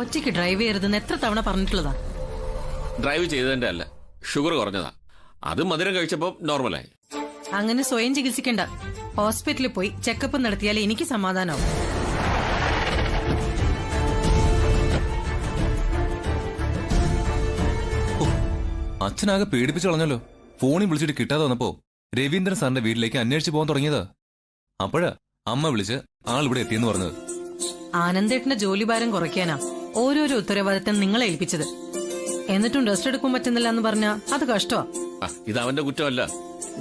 ഒറ്റയ്ക്ക് ഡ്രൈവ് ചെയ്യരുതെന്ന് എത്ര തവണ പറഞ്ഞിട്ടുള്ളതാ? ഡ്രൈവ് ചെയ്തതിന്റെ അല്ല, ഷുഗർ കുറഞ്ഞതാ. അത് മധുരം കഴിച്ചപ്പോ നോർമലായി. അങ്ങനെ സ്വയം ചികിത്സിക്കണ്ട. ഹോസ്പിറ്റലിൽ പോയി ചെക്കപ്പ് നടത്തിയാലേ എനിക്ക് സമാധാനമാവും. അച്ഛനാകെ പേടിപ്പിച്ചു കളഞ്ഞല്ലോ. ഫോണിൽ വിളിച്ചിട്ട് കിട്ടാതെ വന്നപ്പോ രവീന്ദ്രൻ സാറിന്റെ വീട്ടിലേക്ക് അന്വേഷിച്ചു പോകാൻ തുടങ്ങിയതാ. അപ്പോഴാ അമ്മ വിളിച്ച് ആൾ ഇവിടെ എത്തിയെന്ന് പറഞ്ഞത്. ആനന്ദേട്ടന്റെ ജോലിഭാരം കുറയ്ക്കാനാ ഓരോരോ ഉത്തരവാദിത്തം നിങ്ങളെ ഏൽപ്പിച്ചത്. എന്നിട്ടും റെസ്റ്റ് എടുക്കാൻ പറ്റുന്നില്ല എന്ന് പറഞ്ഞാ അത് കഷ്ടമാ. ഇത് അവന്റെ കുറ്റമല്ല,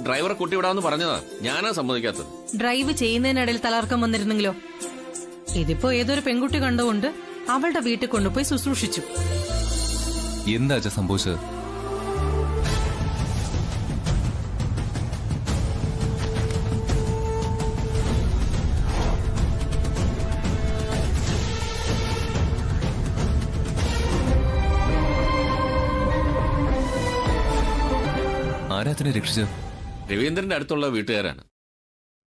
ഡ്രൈവറെ കൂട്ടിവിടാന്ന് പറഞ്ഞതാ. ഞാനാ സമ്മതിക്കാത്തത്. ഡ്രൈവ് ചെയ്യുന്നതിനിടയിൽ തലർക്കം വന്നിരുന്നെങ്കിലോ? ഇതിപ്പോ ഏതൊരു പെൺകുട്ടി കണ്ടുകൊണ്ട് അവളുടെ വീട്ടിൽ കൊണ്ടുപോയി ശുശ്രൂഷിച്ചു. എന്താ അച്ഛാ സംഭവിച്ചത്? ആരാത്തിനെ രക്ഷിച്ചത്? രവീന്ദ്രന്റെ അടുത്തുള്ള വീട്ടുകാരാണ്.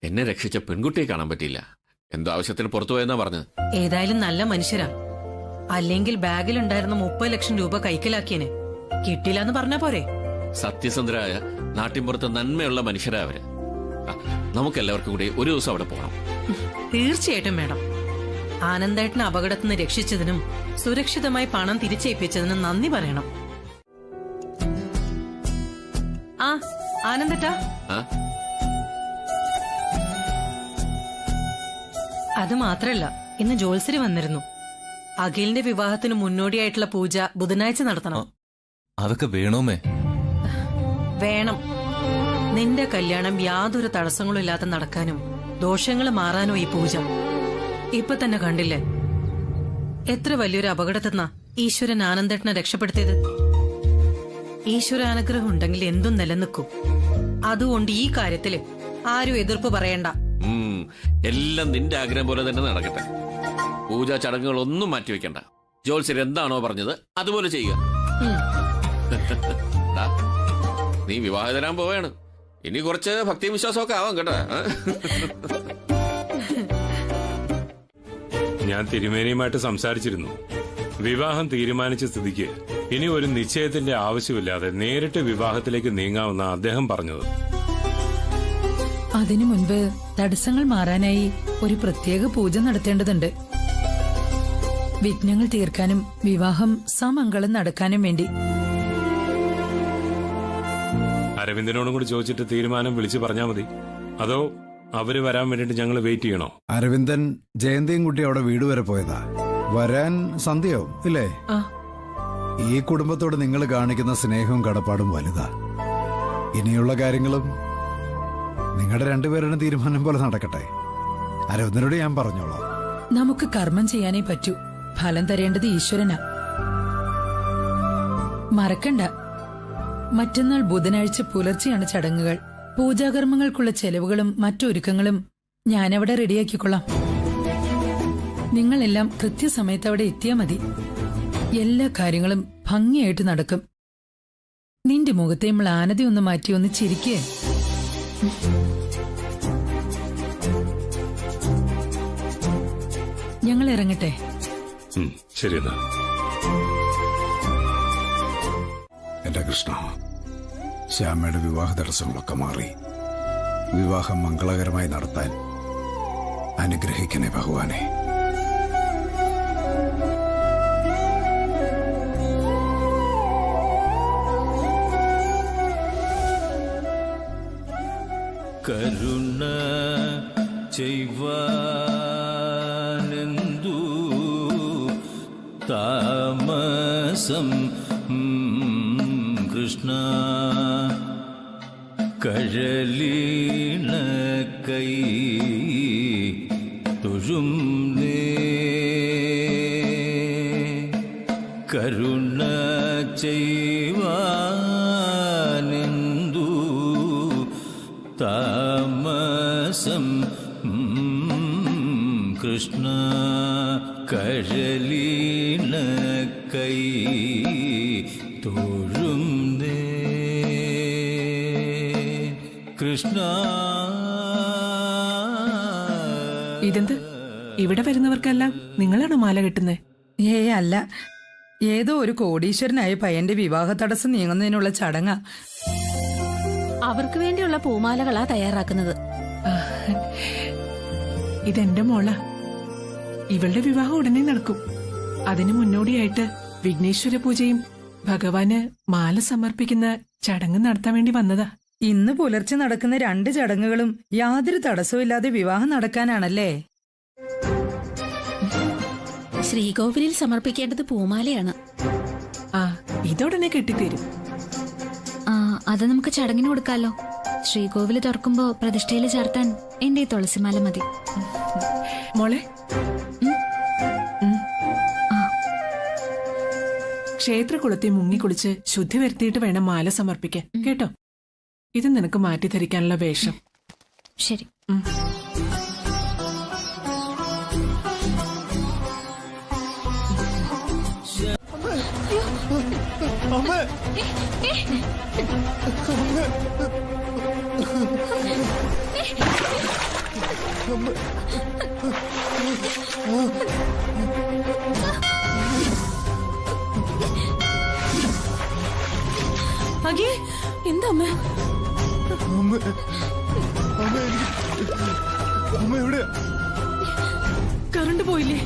എന്നെ രക്ഷിച്ച പെൺകുട്ടിയെ കാണാൻ പറ്റിയില്ല. എന്തോ ആവശ്യത്തിന് പുറത്തുപോയെന്നാ പറഞ്ഞത്. ഏതായാലും നല്ല മനുഷ്യരാ. അല്ലെങ്കിൽ ബാഗിലുണ്ടായിരുന്ന 30 ലക്ഷം രൂപ കൈക്കലാക്കിയനെ. കിട്ടില്ല എന്ന് പറഞ്ഞാ പോരെ? സത്യസന്ധരായ നാട്ടിൻപുറത്ത് നന്മയുള്ള മനുഷ്യരാ അവര്. നമുക്കെല്ലാവർക്കും കൂടി ഒരു ദിവസം അവിടെ പോകണം. തീർച്ചയായിട്ടും വേണം. ആനന്ദേട്ടനെ അപകടത്തിൽ നിന്ന് രക്ഷിച്ചതിനും സുരക്ഷിതമായി പണം തിരിച്ചേൽപ്പിച്ചതിനും നന്ദി പറയണം. ആനന്ദേട്ടാ, അത് മാത്രല്ല, ഇന്ന് ജോത്സരി വന്നിരുന്നു. അഖിലിന്റെ വിവാഹത്തിന് മുന്നോടിയായിട്ടുള്ള പൂജ ബുധനാഴ്ച നടത്തണം. അതൊക്കെ വേണോമേ? വേണം. നിന്റെ കല്യാണം യാതൊരു തടസ്സങ്ങളും ഇല്ലാതെ നടക്കാനും ദോഷങ്ങൾ മാറാനോ ഈ പൂജ. ഇപ്പൊ തന്നെ കണ്ടില്ലേ എത്ര വലിയൊരു അപകടത്തിന്നാ ഈശ്വരൻ ആനന്ദേട്ടനെ രക്ഷപ്പെടുത്തിയത്. ഈശ്വരാനുഗ്രഹം ഉണ്ടെങ്കിൽ എന്തും നിലനിൽക്കും. അതുകൊണ്ട് ഈ കാര്യത്തില് ആരും എതിർപ്പ് പറയണ്ട. എല്ലാം നിന്റെ ആഗ്രഹം പോലെ തന്നെ നടക്കട്ടെ. പൂജാ ചടങ്ങുകളൊന്നും മാറ്റിവെക്കണ്ട. ജോത്സ്യർ എന്താണോ പറഞ്ഞത് അതുപോലെ ചെയ്യുക. നീ വിവാഹിതരാൻ പോവുകയാണ്. ഇനി കുറച്ച് ഭക്തിയും വിശ്വാസമൊക്കെ ആവാം കേട്ടോ. ഞാൻ തിരുമേനിയുമായിട്ട് സംസാരിച്ചിരുന്നു. വിവാഹം തീരുമാനിച്ച സ്ഥിതിക്ക് ഇനി ഒരു നിശ്ചയത്തിന്റെ ആവശ്യമില്ലാതെ നേരിട്ട് വിവാഹത്തിലേക്ക് നീങ്ങാമെന്ന അദ്ദേഹം പറഞ്ഞത്. അതിനു മുൻപ് തടസ്സങ്ങൾ മാറാനായി ഒരു പ്രത്യേക പൂജ നടത്തേണ്ടതുണ്ട്. വിഘ്നങ്ങൾ തീർക്കാനും വിവാഹം സമംഗളം നടക്കാനും വേണ്ടി. അരവിന്ദനോടും കൂടി ചോദിച്ചിട്ട് തീരുമാനം വിളിച്ചു പറഞ്ഞാൽ മതി. അതോ അവര് വരാൻ വേണ്ടിട്ട് ഞങ്ങൾ വെയിറ്റ് ചെയ്യണോ? അരവിന്ദൻ ജയന്തിയും കുട്ടി അവിടെ വീട് വരെ പോയതാ. വരാൻ സന്ധ്യയാവും ഇല്ലേ? ഈ കുടുംബത്തോട് നിങ്ങൾ കാണിക്കുന്ന സ്നേഹവും കടപ്പാടും വലുതാ. ഇനിയുള്ള കാര്യങ്ങളും നിങ്ങളുടെ രണ്ടുപേരുടെ തീരുമാനം പോലെ നടക്കട്ടെ. അരവിന്ദനോട് ഞാൻ പറഞ്ഞോളാം. നമുക്ക് കർമ്മം ചെയ്യാനേ പറ്റൂ. ഫലം തരേണ്ടത് ഈശ്വരനാ. മറക്കണ്ട, മറ്റന്നാൾ ബുധനാഴ്ച പുലർച്ചെയാണ് ചടങ്ങുകൾ. പൂജാകർമ്മങ്ങൾക്കുള്ള ചെലവുകളും മറ്റൊരുക്കങ്ങളും ഞാനവിടെ റെഡിയാക്കിക്കൊള്ളാം. നിങ്ങളെല്ലാം കൃത്യസമയത്ത് അവിടെ എത്തിയാ മതി. എല്ലാ കാര്യങ്ങളും ഭംഗിയായിട്ട് നടക്കും. നിന്റെ മുഖത്തെ മ്ലാനത ഒന്ന് മാറ്റി ഒന്ന് ചിരിക്കേ. ഞങ്ങൾ ഇറങ്ങട്ടെ. ശരി. എന്റെ കൃഷ്ണ, ശ്യാമയുടെ വിവാഹ തടസ്സങ്ങളൊക്കെ മാറി വിവാഹം മംഗളകരമായി നടത്താൻ അനുഗ്രഹിക്കണേ ഭഗവാനെ. കരുണ ചെയ്വാനെന്തു താമസം കൃഷ്ണ കഴലീണ കൈ തൊഴും കരുണ ചെയ്വാനെന്തു താമസം കൃഷ്ണ കഴലീണ കൈ തൊഴും കൃഷ്ണ. ഇതെന്ത്? ഇവിടെ വരുന്നവർക്കെല്ലാം നിങ്ങളാണോ മാല കെട്ടുന്നേ? അല്ല, ഏതോ ഒരു കോടീശ്വരനായ പയ്യന്റെ വിവാഹ തടസ്സം നീങ്ങുന്നതിനുള്ള ചടങ്ങാ. അവർക്ക് വേണ്ടിയുള്ള പൂമാലകളാ തയ്യാറാക്കുന്നത്. ഇതെന്റെ മോള. ഇവളുടെ വിവാഹം ഉടനെ നടക്കും. അതിനു മുന്നോടിയായിട്ട് വിഘ്നേശ്വര പൂജയും ഭഗവാന് മാല സമർപ്പിക്കുന്ന ചടങ്ങ് നടത്താൻ വേണ്ടി വന്നതാ. ഇന്ന് പുലർച്ചെ നടക്കുന്ന 2 ചടങ്ങുകളും യാതൊരു തടസ്സമില്ലാതെ വിവാഹം നടക്കാനാണല്ലേ? ശ്രീകോവിലിൽ സമർപ്പിക്കേണ്ടത് പൂമാലയാണ്. ആ, ഇതുടനെ കെട്ടിത്തീരും. അത് നമുക്ക് ചടങ്ങിന് കൊടുക്കാലോ. ശ്രീകോവില് തുറക്കുമ്പോ പ്രതിഷ്ഠയില് ചേർത്താൻ എന്റെ ഈ തുളസിമാല മതി. മോളെ, ക്ഷേത്രകുളത്തെ മുങ്ങിക്കുളിച്ച് ശുദ്ധി വരുത്തിയിട്ട് വേണം മാല സമർപ്പിക്കാൻ, കേട്ടോ? ഇത് നിനക്ക് മാറ്റി ധരിക്കാനുള്ള വേഷം. ശരി. എന്താ അമ്മ? കറണ്ട് പോയില്ലേ?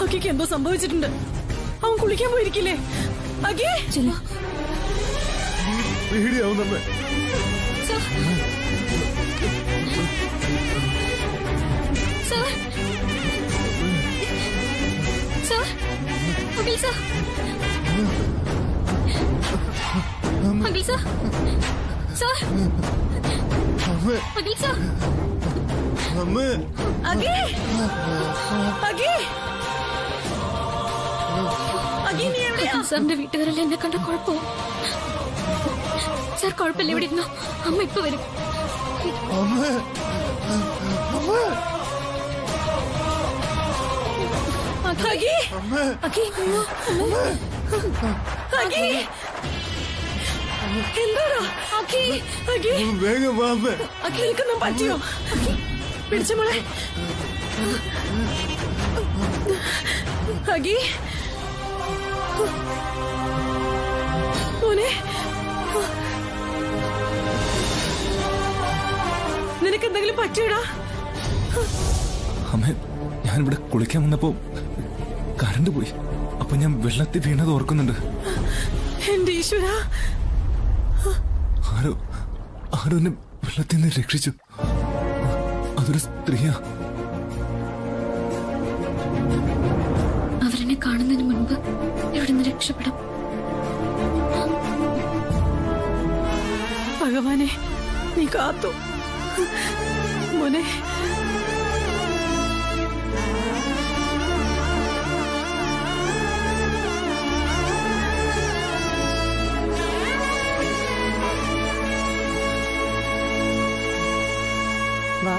അക്കിക്ക് എന്തോ സംഭവിച്ചിട്ടുണ്ട്. അവൻ കുളിക്കാൻ പോയിരിക്കില്ലേ? അഖി, പേടിയാവുന്നമ്മേ. സാറിന്റെ വീട്ടുകാരെല്ലാം എന്നെ കണ്ട കുഴപ്പമോ? സാർ കുഴപ്പമില്ല, ഇവിടെ ഇരുന്നോ. അമ്മ ഇപ്പൊ വരും. പറ്റിയോ? പിടിച്ച മോളെ. അഖി, മോനെ, നിനക്ക് എന്തെങ്കിലും പറ്റിയോടാ? അമ്മേ, ഞാനിവിടെ കുളിക്കാൻ വന്നപ്പോ കറണ്ട് പോയി. അപ്പൊ ഞാൻ വെള്ളത്തിൽ വീണത് ഓർക്കുന്നുണ്ട്. എന്റെ ഈശ്വര, ആരോ എന്നെ വെള്ളത്തിൽ നിന്ന് രക്ഷിച്ചു. അതൊരു സ്ത്രീയാ. അവരെന്നെ കാണുന്നതിന് മുൻപ് ഇവിടുന്ന് രക്ഷപ്പെടും. ഭഗവാനെ, നീ കാത്തു മോനെ. വാ.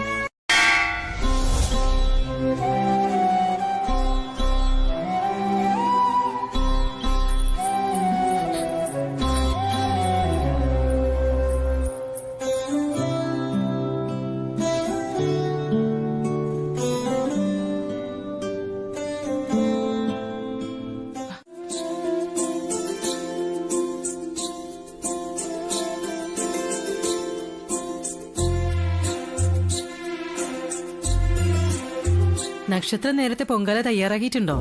നക്ഷത്രം നേരത്തെ പൊങ്കാല തയ്യാറാക്കിയിട്ടുണ്ടോ?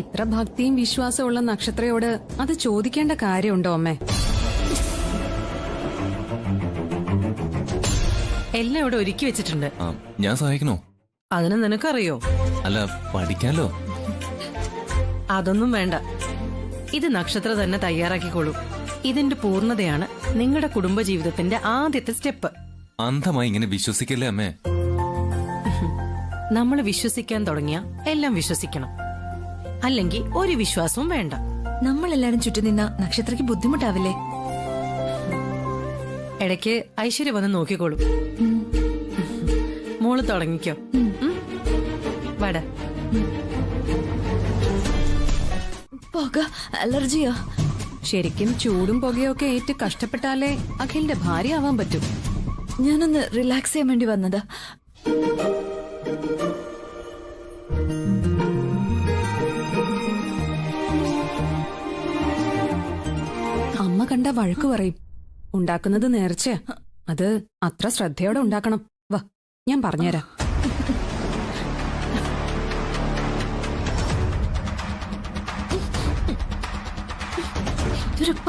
ഇത്ര ഭക്തിയും വിശ്വാസമുള്ള നക്ഷത്രയോട് അത് ചോദിക്കേണ്ട കാര്യമുണ്ടോ അമ്മേ? എല്ലാം ഇവിടെ ഒരുക്കി വെച്ചിട്ടുണ്ട്. ഞാൻ സഹായിക്കണോ? അതിന് നിനക്കറിയോ? അല്ല, പഠിക്കാലോ. അതൊന്നും വേണ്ട. ഇത് നക്ഷത്ര തന്നെ തയ്യാറാക്കിക്കോളൂ. ഇതിന്റെ പൂർണ്ണതയാണ് നിങ്ങളുടെ കുടുംബജീവിതത്തിന്റെ ആദ്യത്തെ സ്റ്റെപ്പ്. അന്ധമായി ഇങ്ങനെ വിശ്വസിക്കല്ലേ അമ്മേ. നമ്മൾ വിശ്വസിക്കാൻ തുടങ്ങിയ എല്ലാം വിശ്വസിക്കണം. അല്ലെങ്കിൽ ഒരു വിശ്വാസവും വേണ്ട. നമ്മളെല്ലാരും ചുറ്റും നിന്ന നക്ഷത്രയ്ക്ക് ബുദ്ധിമുട്ടാവില്ലേ? ഇടയ്ക്ക് ഐശ്വര്യ വന്ന് നോക്കിക്കോളൂ. മോള് തുടങ്ങിക്കോ. വട പുക അലർജിയാ. ശരിക്കും ചൂടും പുകയൊക്കെ ഏറ്റ് കഷ്ടപ്പെട്ടാലേ അഖിലിന്റെ ഭാര്യ ആവാൻ പറ്റും. ഞാനൊന്ന് റിലാക്സ് ചെയ്യാൻ വേണ്ടി വന്നതാ. കണ്ട വഴക്ക് പറയും. ഉണ്ടാക്കുന്നത് നേർച്ച, അത് അത്ര ശ്രദ്ധയോടെ ഉണ്ടാക്കണം. വാ, ഞാൻ പറഞ്ഞുതരാം. ഇതൊരപ്പ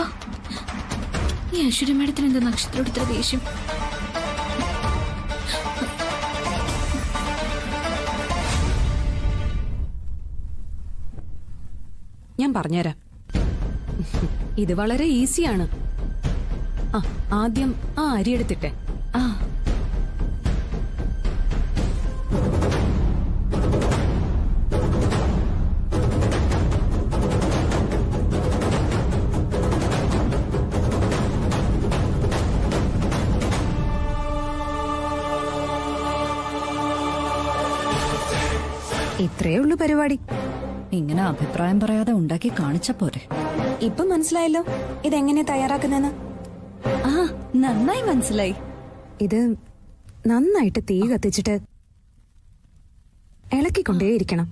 ഈ ഐശ്വര്യ മേഡത്തിന് എന്താ നക്ഷത്രം എടുത്ത ദേഷ്യം? ഞാൻ പറഞ്ഞുതരാം. ഇത് വളരെ ഈസിയാണ്. ആദ്യം ആ അരി എടുത്തിട്ടെ. ഇത്രയേ ഉള്ളൂ പരിപാടി. ഇങ്ങനെ അഭിപ്രായം പറയാതെ ഉണ്ടാക്കി കാണിച്ച പോരെ. ഇപ്പൊ മനസ്സിലായല്ലോ ഇതെങ്ങനെ തയ്യാറാക്കുന്നെന്ന്. നന്നായി മനസ്സിലായി. ഇത് നന്നായിട്ട് തീ കത്തിച്ചിട്ട് ഇളക്കിക്കൊണ്ടേയിരിക്കണം.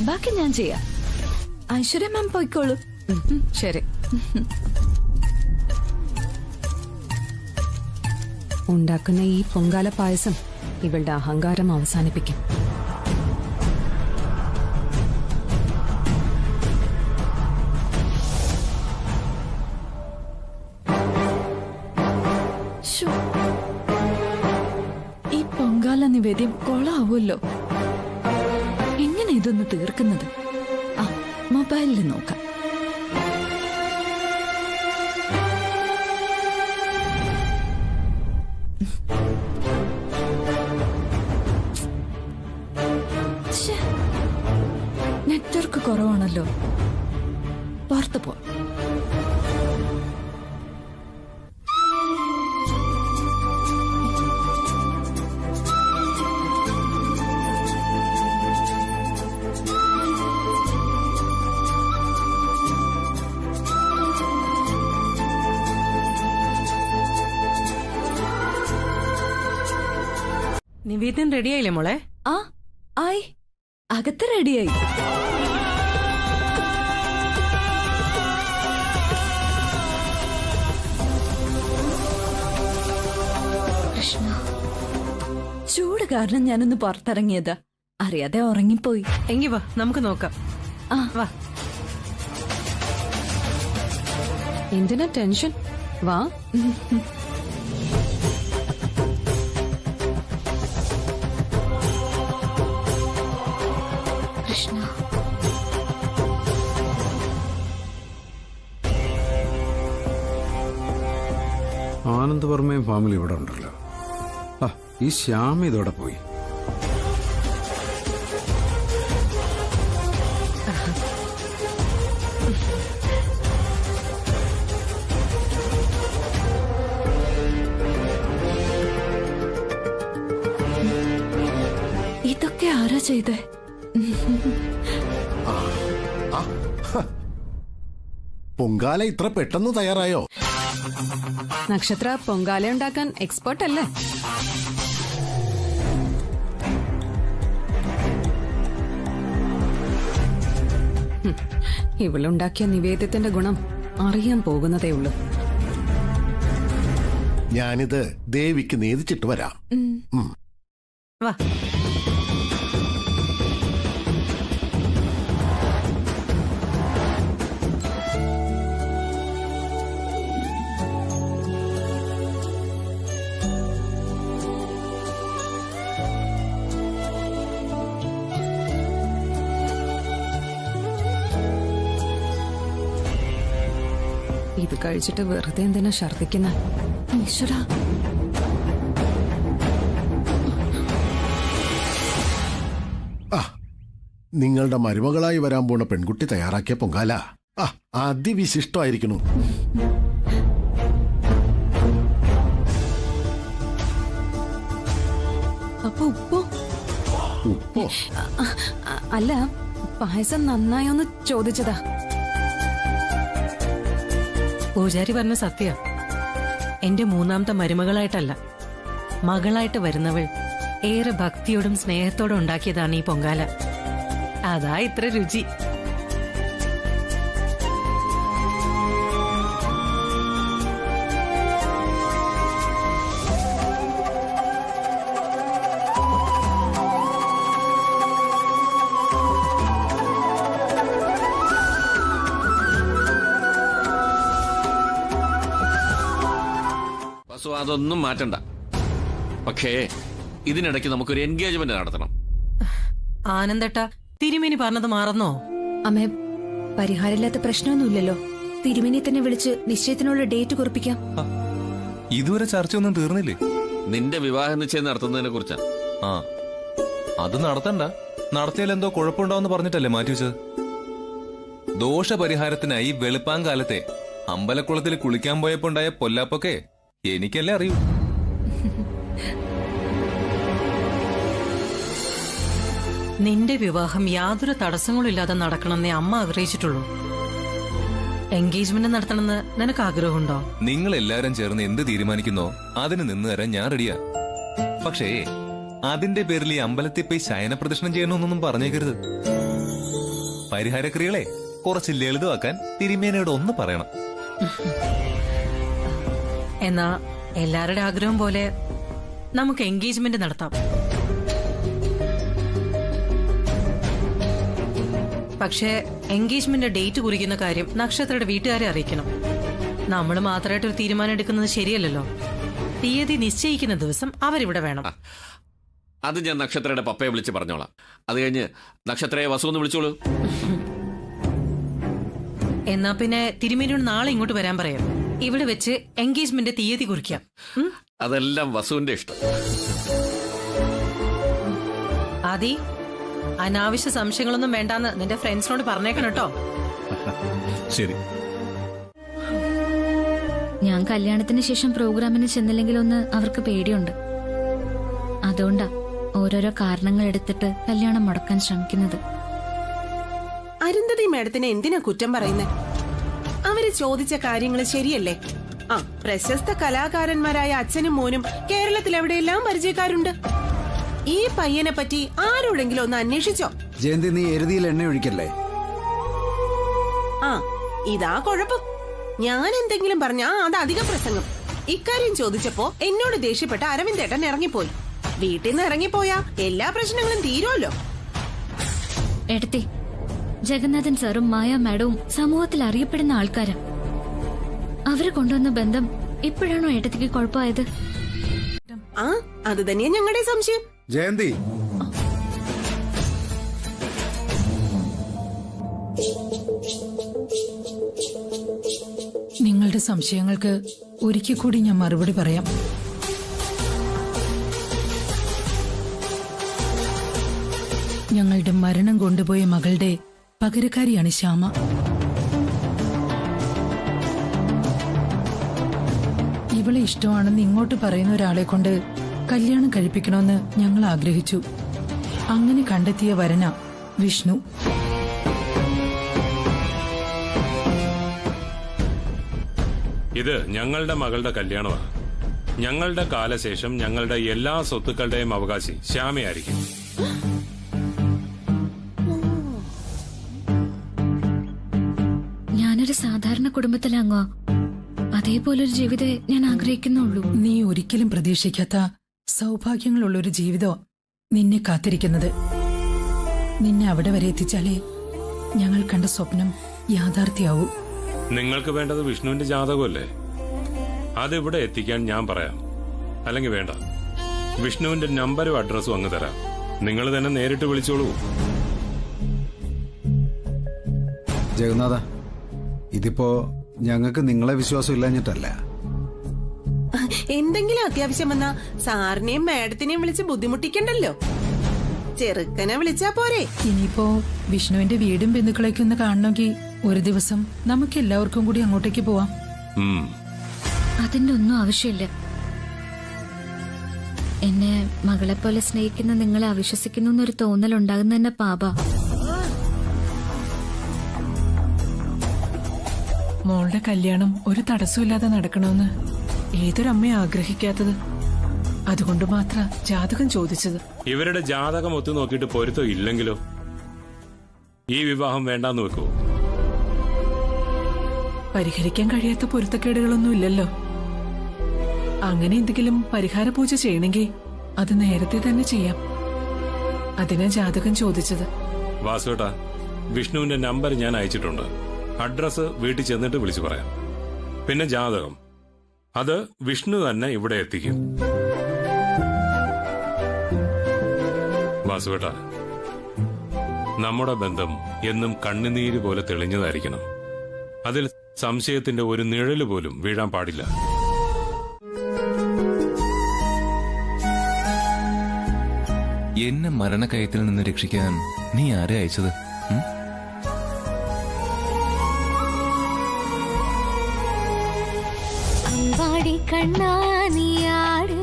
ബാക്കി ഞാൻ ചെയ്യാം. ഐശ്വര്യ മാം പോയിക്കോളൂ. ശരി. ഉണ്ടാക്കുന്ന ഈ പൊങ്കാല പായസം ഇവളുടെ അഹങ്കാരം അവസാനിപ്പിക്കും. ഈ പൊങ്കാല നിവേദ്യം കൊളാവുമല്ലോ. എങ്ങനെ ഇതൊന്ന് തീർക്കുന്നത്? മൊബൈലിൽ നോക്കാം. നെറ്റ്വർക്ക് കുറവാണല്ലോ. പുറത്തു പോ. നിവേദ്യം റെഡിയായില്ലേ മോളെ? ആയി, അകത്ത് റെഡിയായി. കൃഷ്ണ, ചൂട് കാരണം ഞാനൊന്ന് പുറത്തിറങ്ങിയതാ. അറിയാതെ ഉറങ്ങിപ്പോയി. എങ്കി വാ, നമുക്ക് നോക്കാം. വാ. എന്തിനാ ടെൻഷൻ? വാ. കൃഷ്ണ, ആനന്ദവർമ്മയും ഫാമിലി ഇവിടെ ഉണ്ടല്ലോ. ഈ ശ്യാമ ഇതോടെ പോയി. ഇതൊക്കെ ആരാ ചെയ്തേ? പൊങ്കാല ഇത്ര പെട്ടെന്ന് തയ്യാറായോ? നക്ഷത്ര പൊങ്കാല ഉണ്ടാക്കാൻ എക്സ്പേർട്ട് അല്ലേ? ഇവളുണ്ടാക്കിയ നിവേദ്യത്തിന്റെ ഗുണം അറിയാൻ പോകുന്നതേ ഉള്ളൂ. ഞാനിത് ദേവിക്ക് നേദിച്ചിട്ട് വരാം. വാ. ഇത് കഴിച്ചിട്ട് വെറുതെ എന്തിനാ ഛർദിക്കുന്ന? ഈശ്വര, നിങ്ങളുടെ മരുമകളായി വരാൻ പോണ പെൺകുട്ടി തയ്യാറാക്കിയ പൊങ്കാല അതിവിശിഷ്ടമായിരിക്കണു. അപ്പൊ ഉപ്പോ? ഉപ്പോ? അല്ല, പായസം നന്നായോന്ന് ചോദിച്ചതാ. പൂജാരി പറഞ്ഞ സത്യ. എന്റെ മൂന്നാമത്തെ മരുമകളായിട്ടല്ല, മകളായിട്ട് വരുന്നവൾ ഏറെ ഭക്തിയോടും സ്നേഹത്തോടും ഉണ്ടാക്കിയതാണ് ഈ പൊങ്കാല. അതാ ഇത്ര രുചി. അതൊന്നും മാറ്റണ്ട. പക്ഷേ ഇതിനിടയ്ക്ക് നമുക്കൊരു എൻഗേജ്മെന്റ് നടത്തണം. ആനന്ദേട്ടാ, തിരുമേനി പറഞ്ഞത് മാറുന്നോ? അമ്മേ, പരിഹാരമില്ലാത്ത പ്രശ്നമൊന്നുമില്ലല്ലോ. തിരുമേനി തന്നെ വിളിച്ച് നിശ്ചയത്തിനുള്ള ഡേറ്റ് കുറിപ്പിക്കാം. ഇതുവരെ ചർച്ചയൊന്നും തീർന്നില്ലേ? നിന്റെ വിവാഹ നിശ്ചയം നടത്തുന്നതിനെ കുറിച്ചാ. ആ, അത് നടത്തണ്ട. നടത്തിയാൽ എന്തോ കുഴപ്പമുണ്ടാവെന്ന് പറഞ്ഞിട്ടല്ലേ മാറ്റിവെച്ചത്. ദോഷപരിഹാരത്തിനായി വെളുപ്പാങ്കാലത്തെ അമ്പലക്കുളത്തിൽ കുളിക്കാൻ പോയപ്പോ ഉണ്ടായ പൊല്ലാപ്പൊക്കെ എനിക്കല്ലേ അറിയൂ. നിന്റെ വിവാഹം യാതൊരു തടസ്സങ്ങളും ഇല്ലാതെ നടക്കണമെന്നേ അമ്മ ആഗ്രഹിച്ചിട്ടുള്ളൂ. എൻഗേജ്മെന്റ് നടത്തണമെന്ന് നിനക്ക് ആഗ്രഹമുണ്ടോ? നിങ്ങൾ എല്ലാരും ചേർന്ന് എന്ത് തീരുമാനിക്കുന്നോ അതിന് നിന്ന് തരാൻ ഞാൻ റെഡിയാ. പക്ഷേ അതിന്റെ പേരിൽ ഈ അമ്പലത്തിൽ പോയി ശയന പ്രദക്ഷിണം ചെയ്യണമെന്നൊന്നും പറഞ്ഞേക്കരുത്. പരിഹാരക്രിയകളെ കുറച്ച് ലളിതമാക്കാൻ തിരുമേനയോട് ഒന്ന് പറയണം. എന്നാ എല്ലാവരുടെ ആഗ്രഹം പോലെ നമുക്ക് എൻഗേജ്മെന്റ് നടത്താം. പക്ഷേ എൻഗേജ്മെന്റ് ഡേറ്റ് കുറിക്കുന്ന കാര്യം നക്ഷത്രയുടെ വീട്ടുകാരെ അറിയിക്കണം. നമ്മൾ മാത്രമായിട്ട് ഒരു തീരുമാനം എടുക്കുന്നത് ശരിയല്ലല്ലോ. തീയതി നിശ്ചയിക്കുന്ന ദിവസം അവരിവിടെ വേണം. അത് ഞാൻ നക്ഷത്രയുടെ പപ്പയെ വിളിച്ച് പറഞ്ഞോളാം. അത് കഴിഞ്ഞ് നക്ഷത്രയെ വസുവെന്ന് വിളിച്ചോളൂ. എന്നാ പിന്നെ തിരുമേനിയോട് നാളെ ഇങ്ങോട്ട് വരാൻ പറയാം. ഇവിടെ വെച്ച് എൻഗേജ്മെന്റ് തീയതി കുറിക്കാം. അതെല്ലാം വസുവിന്റെ ഇഷ്ടം. ആദി, അനാവശ്യ സംശയങ്ങളൊന്നും വേണ്ടാന്ന് നിന്റെ ഫ്രണ്ട്സിനോട് പറഞ്ഞേക്കണം കേട്ടോ. ശരി. ഞാൻ കല്യാണത്തിന് ശേഷം പ്രോഗ്രാമിന് ചെന്നില്ലെങ്കിലൊന്ന് അവർക്ക് പേടിയുണ്ട്. അതുകൊണ്ടാ ഓരോരോ കാരണങ്ങൾ എടുത്തിട്ട് കല്യാണം മുടക്കാൻ ശ്രമിക്കുന്നത്. അരുന്ധതി മേഡത്തിന് എന്തിനാ കുറ്റം പറയുന്നത്? അവര് ചോദിച്ച കാര്യങ്ങൾ ശരിയല്ലേ? ആ, പ്രശസ്ത കലാകാരന്മാരായ അച്ഛനും മോനും കേരളത്തിൽ എവിടെയെല്ലാം പരിചയക്കാരുണ്ട്. ഈ പയ്യനെ പറ്റി ആരോടെങ്കിലും ഒന്ന് അന്വേഷിച്ചോ? ജയന്തി, നീ എരുതിയിൽ എണ്ണ ഒഴിക്കല്ലേ? ആ, ഇതാ കുഴപ്പം. ഞാൻ എന്തെങ്കിലും പറഞ്ഞാ അത് അധിക പ്രസംഗം. ഇക്കാര്യം ചോദിച്ചപ്പോ എന്നോട് ദേഷ്യപ്പെട്ട അരവിന്ദേട്ടൻ ഇറങ്ങിപ്പോയി. വീട്ടിൽ നിന്ന് ഇറങ്ങിപ്പോയാ എല്ലാ പ്രശ്നങ്ങളും തീരുമല്ലോ. എടുത്തേ, ജഗന്നാഥൻ സാറും മായ മാഡവും സമൂഹത്തിൽ അറിയപ്പെടുന്ന ആൾക്കാരാ. അവര് കൊണ്ടുവന്ന ബന്ധം ഇപ്പോഴാണോ ഏട്ടത്തിക്ക് കുഴപ്പമായത്? ആ, അത് തന്നെയാ ഞങ്ങളുടെ സംശയം. ജയന്തി, നിങ്ങളുടെ സംശയങ്ങൾക്ക് ഒരിക്കൽ കൂടി ഞാൻ മറുപടി പറയാം. ഞങ്ങളുടെ മരണം കൊണ്ടുപോയ മകളുടെ പകരക്കാരിയാണ് ശ്യാമ. ഇവളെ ഇഷ്ടമാണെന്ന് ഇങ്ങോട്ട് പറയുന്ന ഒരാളെ കൊണ്ട് കല്യാണം കഴിപ്പിക്കണമെന്ന് ഞങ്ങൾ ആഗ്രഹിച്ചു. അങ്ങനെ കണ്ടെത്തിയ വരന വിഷ്ണു. ഇത് ഞങ്ങളുടെ മകളുടെ കല്യാണമാണ്. ഞങ്ങളുടെ കാലശേഷം ഞങ്ങളുടെ എല്ലാ സ്വത്തുക്കളുടെയും അവകാശി ശ്യാമയായിരിക്കും. ഞാനൊരു സാധാരണ കുടുംബത്തിലാങ്ങോ അതേപോലൊരു ജീവിതം ഞാൻ ആഗ്രഹിക്കുന്നുള്ളൂ. നീ ഒരിക്കലും പ്രതീക്ഷിക്കാത്ത സൗഭാഗ്യങ്ങളുള്ളൊരു ജീവിതം നിന്നെ കാത്തിരിക്കുന്നത്. നിന്നെ അവിടെ വരെ എത്തിച്ചാലേ ഞങ്ങൾ കണ്ട സ്വപ്നം യാഥാർത്ഥ്യമാവൂ. നിങ്ങൾക്ക് വേണ്ടത് വിഷ്ണുവിന്റെ ജാതകമല്ലേ? അതിവിടെ എത്തിക്കാൻ ഞാൻ പറയാം. അല്ലെങ്കിൽ വേണ്ട, വിഷ്ണുവിന്റെ നമ്പരും അഡ്രസ്സും അങ്ങ് തരാം. നിങ്ങൾ തന്നെ നേരിട്ട് വിളിച്ചോളൂ. ജഗന്നാഥ, ഇതിപ്പോ ഞങ്ങൾക്ക് നിങ്ങളെ വിശ്വാസം ഇല്ലാഞ്ഞിട്ടല്ല. എന്തെങ്കിലും അത്യാവശ്യം വന്നാ സാറിനെയും മാഡത്തിനെയും വിളിച്ച് ബുദ്ധിമുട്ടിക്കണ്ടല്ലോ. ചെറുക്കനെ വിളിച്ചാ പോരെ. ഇനിയിപ്പോ വിഷ്ണുവിന്റെ വീടും ബന്ധുക്കളേക്ക് ഒന്ന് കാണണമെങ്കിൽ ഒരു ദിവസം നമുക്ക് എല്ലാവർക്കും കൂടി അങ്ങോട്ടേക്ക് പോവാം. അതിന്റെ ഒന്നും ആവശ്യമില്ല. എന്നെ മകളെപ്പോലെ സ്നേഹിക്കുന്ന നിങ്ങളെ അവിശ്വസിക്കുന്നു എന്നൊരു തോന്നലുണ്ടാകുന്ന തന്നെ പാപ. മോളുടെ കല്യാണം ഒരു തടസ്സമില്ലാതെ നടക്കണമെന്ന് ഏതൊരമ്മയും ആഗ്രഹിക്കാത്തത്. അതുകൊണ്ട് മാത്രം ജാതകം ചോദിച്ചത്. ഇവരുടെ ജാതകം ഒത്തു നോക്കിയിട്ട് പൊരുത്തം ഇല്ലെങ്കിലോ ഈ വിവാഹം വേണ്ടാന്ന് വെക്കൂ. പരിഹരിക്കാൻ കഴിയാത്ത പൊരുത്തക്കേടുകളൊന്നും ഇല്ലല്ലോ. അങ്ങനെ എന്തെങ്കിലും പരിഹാര പൂജ ചെയ്യണമെങ്കിൽ അത് നേരത്തെ തന്നെ ചെയ്യാം. അതിനാ ജാതകം ചോദിച്ചത്. വാസുവേട്ടാ, വിഷ്ണുവിന്റെ നമ്പർ ഞാൻ അയച്ചിട്ടുണ്ട്. അഡ്രസ് വീട്ടിൽ ചെന്നിട്ട് വിളിച്ചു പറയാം. പിന്നെ ജാതകം അത് വിഷ്ണു തന്നെ ഇവിടെ എത്തിക്കും. വാസുവേട്ട, നമ്മുടെ ബന്ധം എന്നും കണ്ണുനീര് പോലെ തെളിഞ്ഞതായിരിക്കണം. അതിൽ സംശയത്തിന്റെ ഒരു നിഴല് പോലും വീഴാൻ പാടില്ല. എന്നെ മരണക്കയത്തിൽ നിന്ന് രക്ഷിക്കാൻ നീ ആരെ അയച്ചത്? കണ്ണാനിയാട്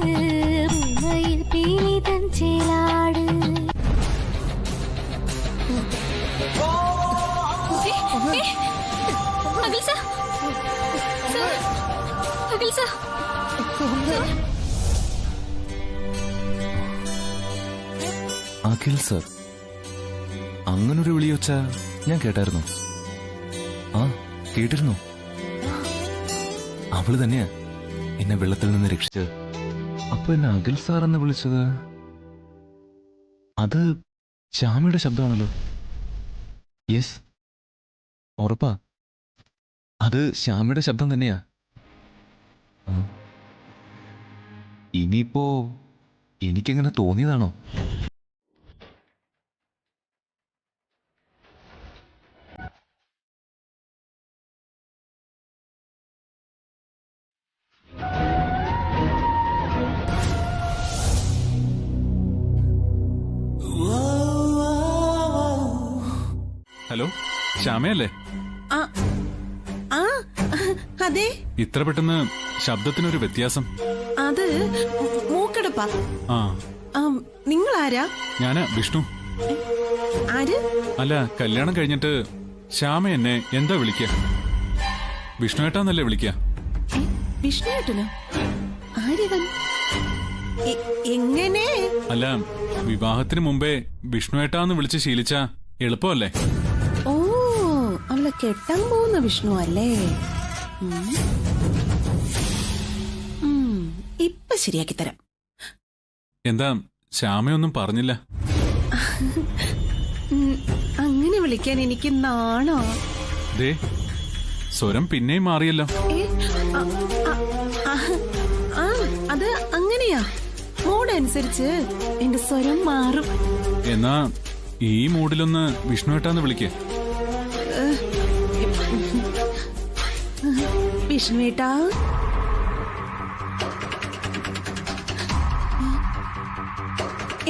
പീലിതൻ ചേലാട്. അഖിൽ സർ, അങ്ങനൊരു വിളി വെച്ച ഞാൻ കേട്ടായിരുന്നു. ആ, കേട്ടിരുന്നു. അവള് തന്നെയാ എന്നെ വെള്ളത്തിൽ നിന്ന് രക്ഷിച്ചത്. അപ്പൊ എന്നെ അഖിൽ സാർ എന്ന് വിളിച്ചത് അത് ശ്യാമയുടെ ശബ്ദമാണല്ലോ. യെസ്, ഉറപ്പാ, അത് ശ്യാമയുടെ ശബ്ദം തന്നെയാ. ഇനിയിപ്പോ എനിക്കെങ്ങനെ തോന്നിയതാണോ? ഹലോ, ശ്യാമയല്ലേ? അതെ. ഇത്ര പെട്ടെന്ന് ശബ്ദത്തിനൊരു വ്യത്യാസം? അത് മൂക്കടപ്പാ. ആ, നിങ്ങൾ ആരാ? ഞാന് വിഷ്ണു. ആര്? അല്ല, കല്യാണം കഴിഞ്ഞിട്ട് ശ്യാമ എന്നെ എന്താ വിളിക്ക? വിഷ്ണുവേട്ടാന്നല്ലേ വിളിക്ക? വിഷ്ണുവേട്ടനോ? ആരിവൻ? എങ്ങനെ? അല്ല, വിവാഹത്തിന് മുമ്പേ വിഷ്ണുവേട്ടാന്ന് വിളിച്ച് ശീലിച്ച എളുപ്പമല്ലേ? ഓ, അവളെ കെട്ടാൻ പോകുന്ന വിഷ്ണു അല്ലേ? ഇപ്പൊ ശരിയാക്കി തരാം. എന്താ ശ്യാമയൊന്നും പറഞ്ഞില്ല? അങ്ങനെ വിളിക്കാൻ എനിക്ക് നാണോ? ദേ, സ്വരം പിന്നെയും മാറിയല്ലോ. അത് അങ്ങനെയാ, മൂടനുസരിച്ച് എന്റെ സ്വരം മാറും. എന്നാ ഈ മൂഡിലൊന്ന് വിഷ്ണുവേട്ടാന്ന് വിളിക്കേ. വിഷ്ണുവേട്ടാ,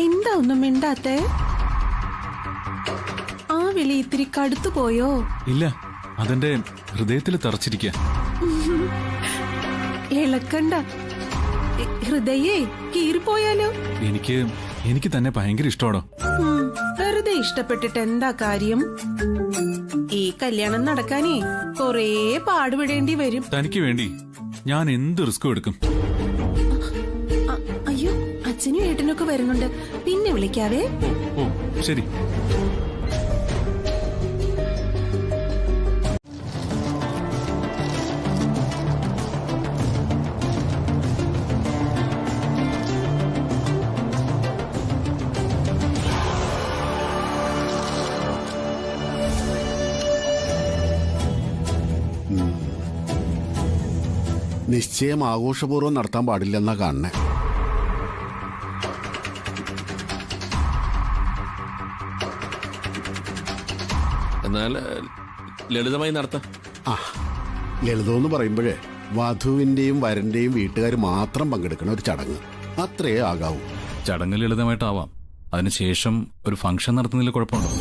എന്താ ഒന്നും മിണ്ടാത്തെ? ആ വിളി ഇത്തിരി കടുത്തു പോയോ? ഇല്ല, അതെന്റെ ഹൃദയത്തിൽ തറച്ചിരിക്ക. ഇളക്കണ്ട, ഹൃദയേ കീറിപ്പോയാലോ? എനിക്ക് തന്നെ ഭയങ്കര ഇഷ്ടമാണോ? വെറുതെ ഇഷ്ടപ്പെട്ടിട്ട് എന്താ കാര്യം? ഈ കല്യാണം നടക്കാനേ കൊറേ പാടുപെടേണ്ടി വരും. തനിക്ക് വേണ്ടി ഞാൻ എന്ത് റിസ്ക് എടുക്കും. അയ്യോ, അച്ഛനും ഏട്ടനൊക്കെ വരുന്നുണ്ട്, പിന്നെ വിളിക്കാവേ. ഓ, ശരി. നിശ്ചയം ആഘോഷപൂർവ്വം നടത്താൻ പാടില്ലെന്നാ കാണണേ. എന്നാൽ ലളിതമായി നടത്താം. ലളിതമെന്ന് പറയുമ്പോഴേ വധുവിന്റെയും വരന്റെയും വീട്ടുകാർ മാത്രം പങ്കെടുക്കുന്ന ഒരു ചടങ്ങ്, അത്രേ ആകാവൂ. ചടങ്ങ് ലളിതമായിട്ടാവാം, അതിനുശേഷം ഒരു ഫംഗ്ഷൻ നടത്തുന്നതിൽ കുഴപ്പമുണ്ടോ?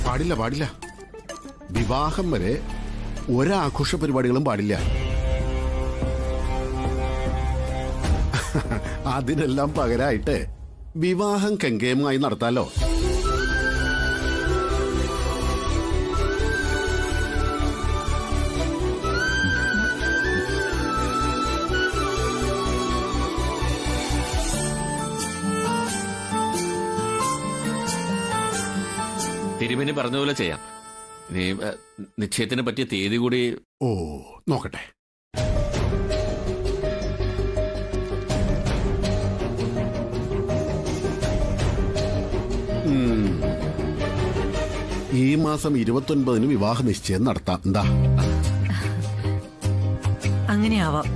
പാടില്ല പാടില്ല. വിവാഹം വരെ ഒരാഘോഷ പരിപാടികളും പാടില്ല. അതിനെല്ലാം പകരമായിട്ട് വിവാഹം കെങ്കേമായി നടത്താലോ. തിരുമേനി പറഞ്ഞ പോലെ ചെയ്യാം. ഇനി നിശ്ചയത്തിന് പറ്റിയ തീയതി കൂടി നോക്കട്ടെ. ഈ മാസം 29-ന് വിവാഹ നിശ്ചയം നടത്താം. എന്താ? അങ്ങനെയാവാം.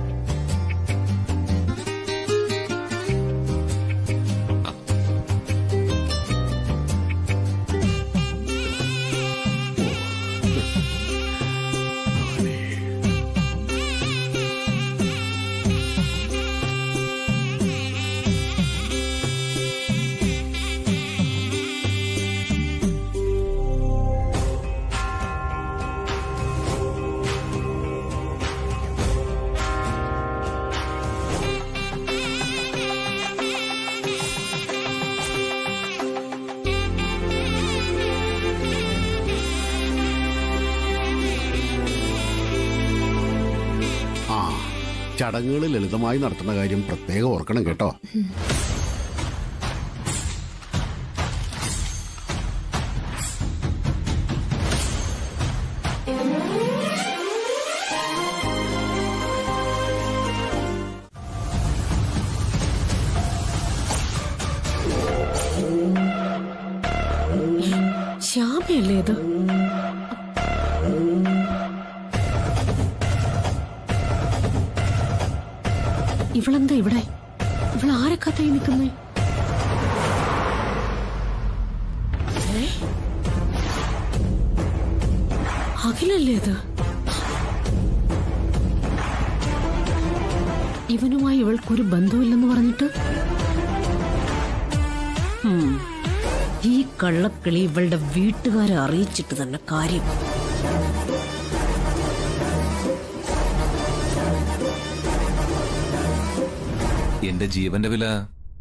ചടങ്ങുകൾ ലളിതമായി നടത്തുന്ന കാര്യം പ്രത്യേകം ഓർക്കണം കേട്ടോ. ശ്യാമയല്ലേ ഇത്? ഇവളെന്താ ഇവിടെ? ഇവളാരെ കഥയിൽ നിൽക്കുന്നേ? അഖിലല്ലേ ഇത്? ഇവനുമായി ഇവൾക്കൊരു ബന്ധമില്ലെന്ന് പറഞ്ഞിട്ട് ഈ കള്ളക്കിളി ഇവളുടെ വീട്ടുകാരെ അറിയിച്ചിട്ട് തന്നെ കാര്യം. എന്റെ ജീവന്റെ വില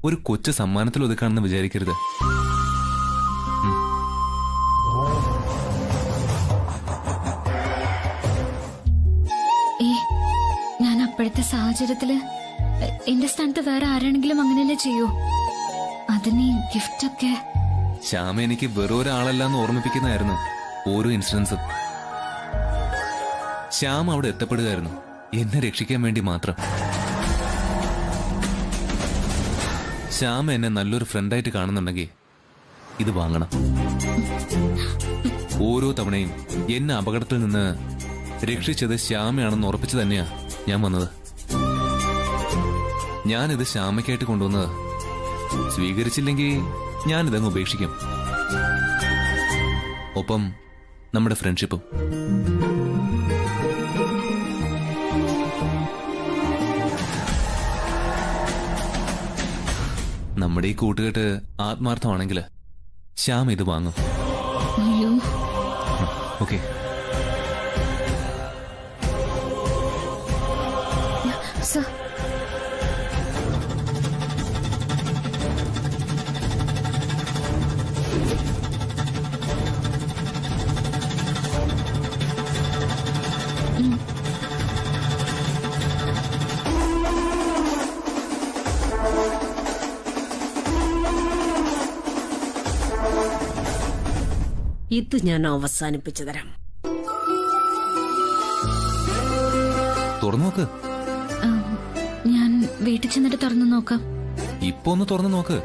ഒരു കൊച്ചു സമ്മാനത്തിൽ ഒതുക്കാണെന്ന് വിചാരിക്കരുത്. ഞാൻ അപ്പോഴത്തെ സാഹചര്യത്തില് എന്റെ സ്ഥാനത്ത് വേറെ ആരാണെങ്കിലും അങ്ങനെയല്ലേ ചെയ്യൂ. അതിന് ഗിഫ്റ്റ് ഒക്കെ ശ്യാമ എനിക്ക് വെറൊരാളല്ലാന്ന് ഓർമ്മിപ്പിക്കുന്നതായിരുന്നു ഓരോ ഇൻസിഡൻസും. ശ്യാമ അവിടെ എത്തപ്പെടുകയായിരുന്നു എന്നെ രക്ഷിക്കാൻ വേണ്ടി മാത്രം. ശ്യാമ എന്നെ നല്ലൊരു ഫ്രണ്ടായിട്ട് കാണുന്നുണ്ടെങ്കിൽ ഇത് വാങ്ങണം. ഓരോ തവണയും എന്നെ അപകടത്തിൽ നിന്ന് രക്ഷിച്ചത് ശ്യാമയാണെന്ന് ഉറപ്പിച്ചു തന്നെയാ ഞാൻ വന്നത്. ഞാനിത് ശ്യാമയ്ക്കായിട്ട് കൊണ്ടുവന്നത്. സ്വീകരിച്ചില്ലെങ്കിൽ ഞാനിതങ്ങ് ഉപേക്ഷിക്കും. ഒപ്പം നമ്മുടെ ഫ്രണ്ട്ഷിപ്പും. നമ്മുടെ ഈ കൂട്ടുകെട്ട് ആത്മാർത്ഥമാണെങ്കിൽ ശ്യാം ഇത് വാങ്ങും. ഓക്കെ. ഇത് ഞാൻ അവസാനിപ്പിച്ചു തരാം. തുറന്നു നോക്ക്. ഞാൻ വീട്ടിൽ ചെന്നിട്ട് തുറന്നു നോക്കാം. ഇപ്പൊ ഒന്ന് തുറന്നു നോക്ക്.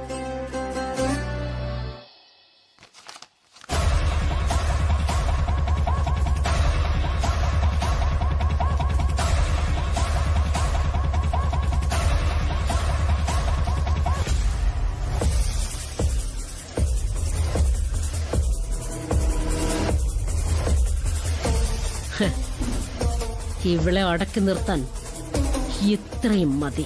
ഇവളെ അടക്കി നിർത്താൻ ഇത്രയും മതി.